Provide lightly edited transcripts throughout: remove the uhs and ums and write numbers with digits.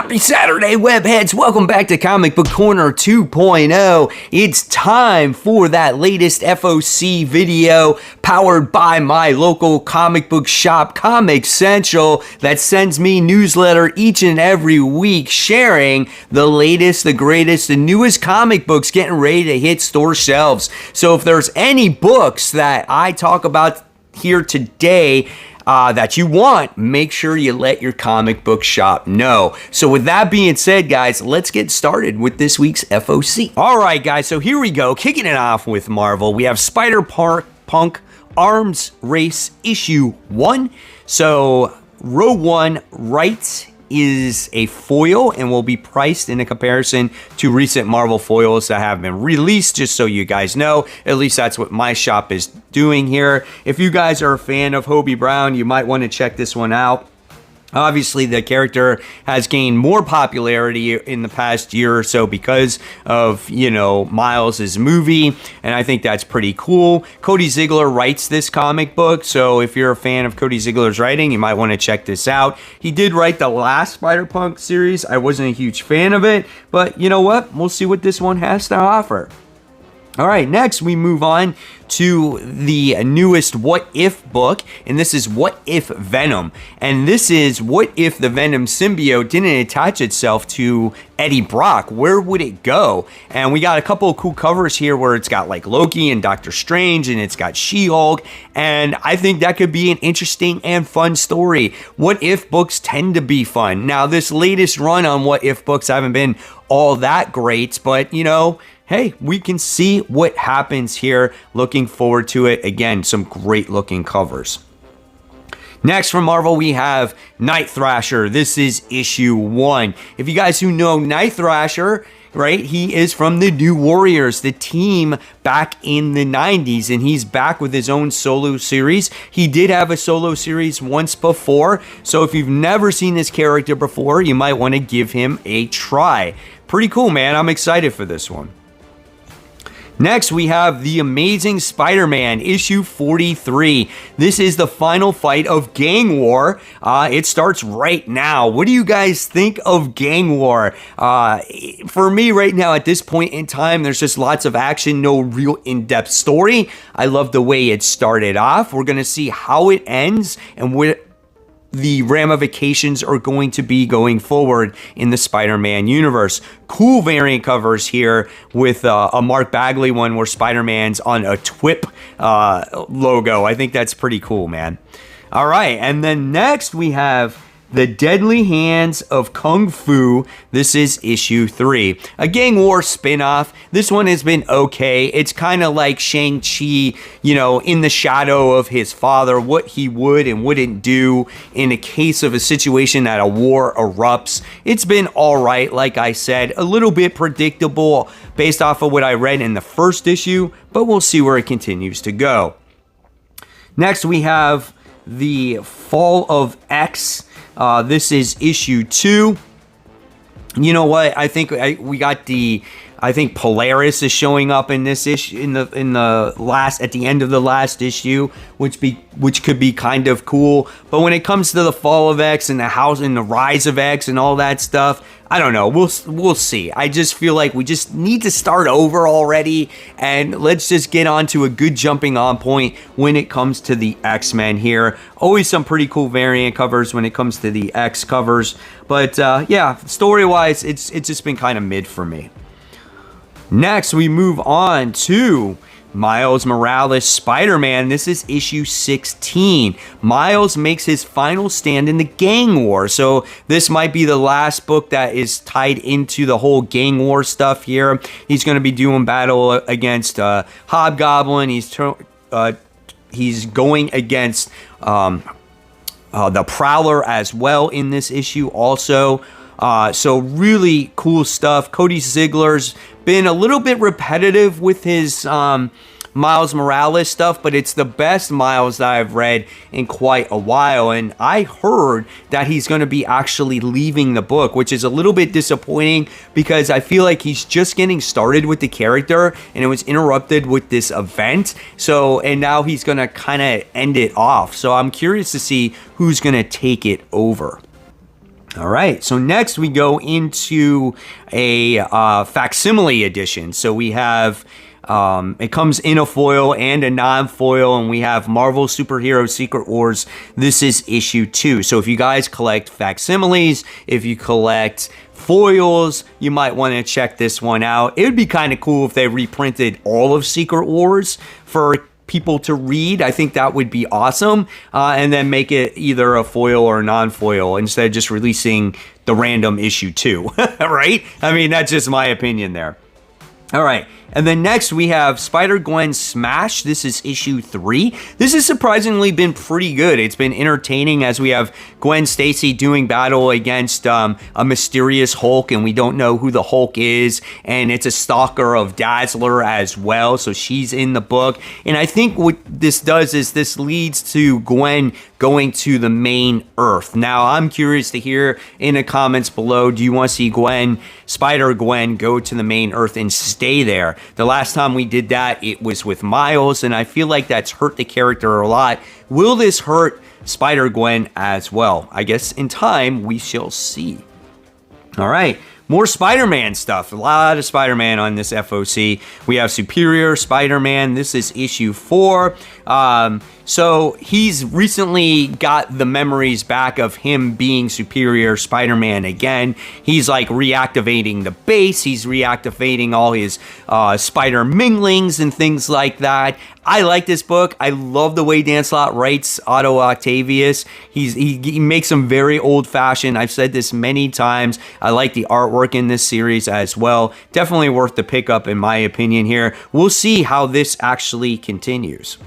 Happy Saturday, webheads! Welcome back to Comic Book Corner 2.0. It's time for that latest FOC video powered by my local comic book shop, Comic Central, that sends me newsletter each and every week sharing the latest, the greatest, the newest comic books getting ready to hit store shelves. So if there's any books that I talk about here today that you want, make sure you let your comic book shop know. So with that being said, guys, let's get started with this week's FOC. All right, guys, so here we go. Kicking it off with Marvel, we have Spider-Punk Arms Race Issue 1. So Row 1 Rights is a foil and will be priced in a comparison to recent Marvel foils that have been released, just so you guys know. At least that's what my shop is doing here. If you guys are a fan of Hobie Brown, you might want to check this one out. Obviously, the character has gained more popularity in the past year or so because of, Miles' movie, and I think that's pretty cool. Cody Ziegler writes this comic book, so if you're a fan of Cody Ziegler's writing, you might want to check this out. He did write the last Spider-Punk series. I wasn't a huge fan of it, but you know what? We'll see what this one has to offer. All right, next we move on to the newest What If book, and this is What If Venom. And this is what if the Venom symbiote didn't attach itself to Eddie Brock? Where would it go? And we got a couple of cool covers here where it's got like Loki and Doctor Strange, and it's got She-Hulk, and I think that could be an interesting and fun story. What If books tend to be fun. Now, this latest run on What If books haven't been all that great, but hey, we can see what happens here. Looking forward to it. Again, some great looking covers. Next from Marvel, we have Night Thrasher. This is issue 1. If you guys who know Night Thrasher, right, he is from the New Warriors, the team back in the 90s, and he's back with his own solo series. He did have a solo series once before, so if you've never seen this character before, you might want to give him a try. Pretty cool, man. I'm excited for this one. Next, we have The Amazing Spider-Man, issue 43. This is the final fight of Gang War. It starts right now. What do you guys think of Gang War? For me right now, at this point in time, there's just lots of action, no real in-depth story. I love the way it started off. We're going to see how it ends and what the ramifications are going to be going forward in the Spider-Man universe. Cool variant covers here with a Mark Bagley one where Spider-Man's on a TWIP logo. I think that's pretty cool, man. All right, and then next we have The Deadly Hands of Kung Fu. This is issue 3. A Gang War spinoff. This one has been okay. It's kind of like Shang-Chi, in the shadow of his father, what he would and wouldn't do in a case of a situation that a war erupts. It's been all right, like I said. A little bit predictable based off of what I read in the first issue, but we'll see where it continues to go. Next, we have The Fall of X. This is issue 2. You know what? I think we got I think Polaris is showing up in this issue at the end of the last issue, which could be kind of cool. But when it comes to the Fall of X and the rise of X and all that stuff, I don't know. We'll see. I just feel like we just need to start over already, and let's just get on to a good jumping on point when it comes to the X-Men here. Always some pretty cool variant covers when it comes to the X covers, but yeah, story-wise, it's just been kind of mid for me. Next, we move on to Miles Morales Spider-Man. This is issue 16. Miles makes his final stand in the Gang War. So this might be the last book that is tied into the whole Gang War stuff here. He's going to be doing battle against Hobgoblin. He's going against the Prowler as well in this issue also. So really cool stuff. Cody Ziegler's been a little bit repetitive with his Miles Morales stuff, but it's the best Miles that I've read in quite a while. And I heard that he's going to be actually leaving the book, which is a little bit disappointing because I feel like he's just getting started with the character and it was interrupted with this event. So, and now he's going to kind of end it off. So I'm curious to see who's going to take it over. All right, so next we go into a facsimile edition. So we have, it comes in a foil and a non-foil, and we have Marvel Superhero Secret Wars. This is issue 2. So if you guys collect facsimiles, if you collect foils, you might want to check this one out. It would be kind of cool if they reprinted all of Secret Wars for people to read. I think that would be awesome. And then make it either a foil or a non-foil instead of just releasing the random issue 2, right? I mean, that's just my opinion there. All right. And then next we have Spider-Gwen Smash. This is issue 3. This has surprisingly been pretty good. It's been entertaining as we have Gwen Stacy doing battle against a mysterious Hulk, and we don't know who the Hulk is, and it's a stalker of Dazzler as well, so she's in the book. And I think what this does is this leads to Gwen going to the main Earth. Now, I'm curious to hear in the comments below, do you want to see Spider-Gwen go to the main Earth and stay there? The last time we did that, it was with Miles, and I feel like that's hurt the character a lot. Will this hurt Spider-Gwen as well? I guess in time, we shall see. All right. More Spider-Man stuff. A lot of Spider-Man on this FOC. We have Superior Spider-Man. This is issue 4. So he's recently got the memories back of him being Superior Spider-Man again. He's like reactivating the base. He's reactivating all his spider minglings and things like that. I like this book. I love the way Dan Slott writes Otto Octavius. He makes them very old-fashioned. I've said this many times. I like the artwork in this series as well. Definitely worth the pickup in my opinion here. We'll see how this actually continues.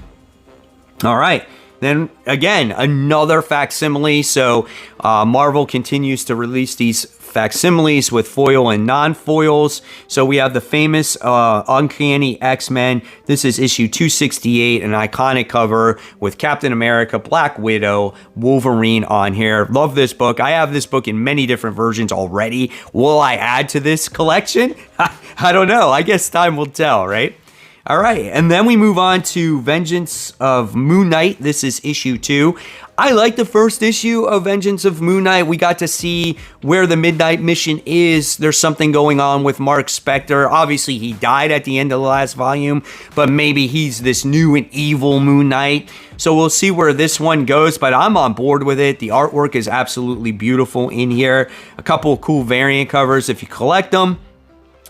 All right. Then again, another facsimile. So Marvel continues to release these facsimiles with foil and non-foils. So we have the famous Uncanny X-Men. This is issue 268, an iconic cover with Captain America, Black Widow, Wolverine on here. Love this book. I have this book in many different versions already. Will I add to this collection? I don't know. I guess time will tell, right? All right, and then we move on to Vengeance of Moon Knight. This is issue 2. I like the first issue of Vengeance of Moon Knight. We got to see where the Midnight Mission is. There's something going on with Mark Spector. Obviously, he died at the end of the last volume, but maybe he's this new and evil Moon Knight. So we'll see where this one goes, but I'm on board with it. The artwork is absolutely beautiful in here. A couple of cool variant covers if you collect them.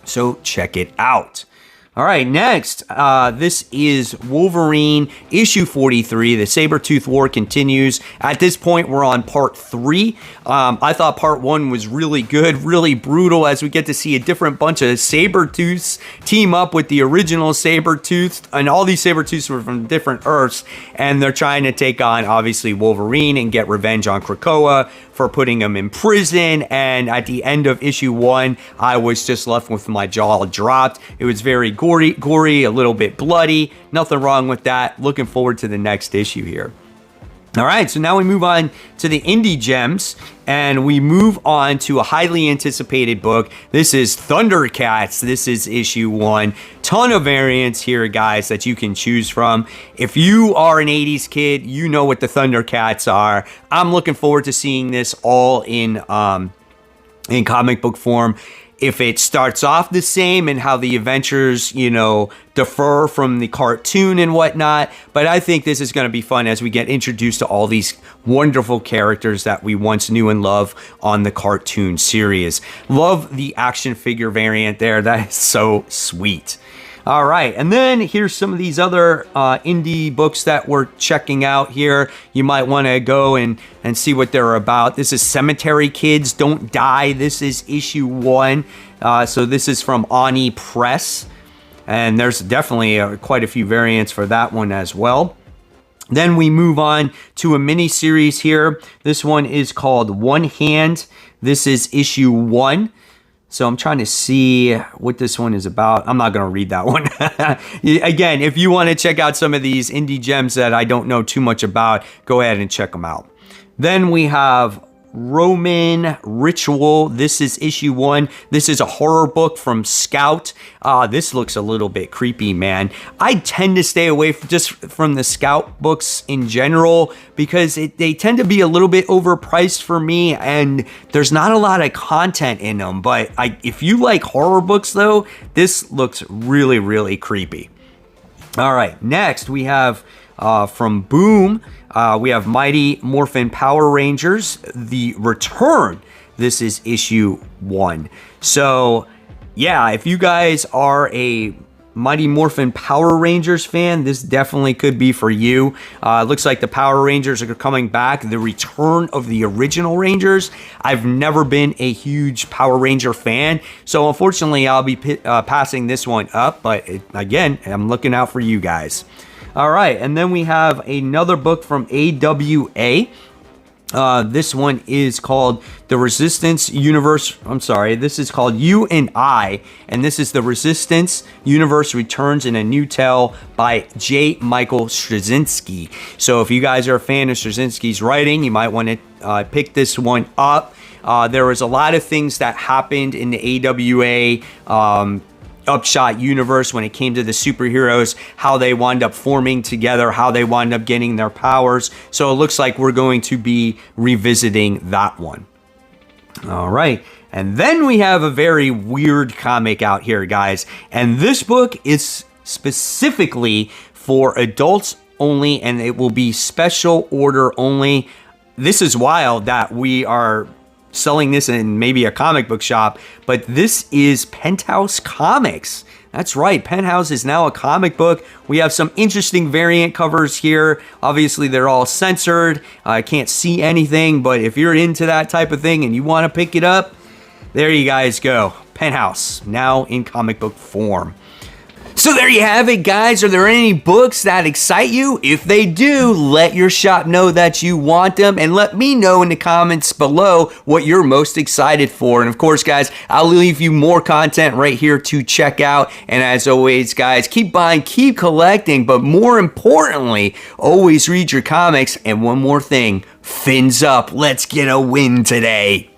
So check it out. All right, next, this is Wolverine, issue 43. The Sabretooth War continues. At this point, we're on part 3. I thought part 1 was really good, really brutal, as we get to see a different bunch of Sabretooths team up with the original Sabretooth. And all these Sabretooths were from different Earths, and they're trying to take on, obviously, Wolverine and get revenge on Krakoa for putting him in prison. And at the end of issue 1, I was just left with my jaw dropped. It was very gory, a little bit bloody. Nothing wrong with that. Looking forward to the next issue here. All right, so now we move on to the Indie Gems, and we move on to a highly anticipated book. This is Thundercats. This is issue 1. Ton of variants here, guys, that you can choose from. If you are an 80s kid, you know what the Thundercats are. I'm looking forward to seeing this all in comic book form. If it starts off the same and how the adventures, differ from the cartoon and whatnot. But I think this is going to be fun as we get introduced to all these wonderful characters that we once knew and loved on the cartoon series. Love the action figure variant there. That is so sweet. All right, and then here's some of these other indie books that we're checking out here. You might want to go and see what they're about. This is Cemetery Kids Don't Die. This is issue 1. So this is from Ani Press. And there's definitely quite a few variants for that one as well. Then we move on to a mini series here. This one is called One Hand. This is issue 1. So I'm trying to see what this one is about. I'm not going to read that one. Again, if you want to check out some of these indie gems that I don't know too much about, go ahead and check them out. Then we have Roman Ritual. This is issue 1. This is a horror book from Scout. This looks a little bit creepy, man. I tend to stay away from the Scout books in general because they tend to be a little bit overpriced for me, and there's not a lot of content in them. But if you like horror books, though, this looks really, really creepy. All right, next we have from Boom, we have Mighty Morphin Power Rangers, The Return. This is issue 1. So, yeah, if you guys are a Mighty Morphin Power Rangers fan, this definitely could be for you. It looks like the Power Rangers are coming back. The return of the original Rangers. I've never been a huge Power Ranger fan, so unfortunately I'll be passing this one up, but again, I'm looking out for you guys. All right, and then we have another book from AWA. This one is called The Resistance Universe. This is called You and I, and this is The Resistance Universe Returns in a New Tale by J. Michael Straczynski. So if you guys are a fan of Straczynski's writing, you might want to pick this one up. There was a lot of things that happened in the AWA Upshot universe when it came to the superheroes, how they wind up forming together, how they wind up getting their powers. So it looks like we're going to be revisiting that one. All right. And then we have a very weird comic out here, guys. And this book is specifically for adults only, and it will be special order only. This is wild that we are selling this in maybe a comic book shop, but this is Penthouse Comics. That's right, Penthouse is now a comic book. We have some interesting variant covers here. Obviously, they're all censored. I can't see anything, but if you're into that type of thing and you want to pick it up, there you guys go. Penthouse, now in comic book form. So there you have it, guys. Are there any books that excite you? If they do, let your shop know that you want them, and let me know in the comments below what you're most excited for. And of course, guys, I'll leave you more content right here to check out. And as always, guys, keep buying, keep collecting, but more importantly, always read your comics. And one more thing, fins up. Let's get a win today.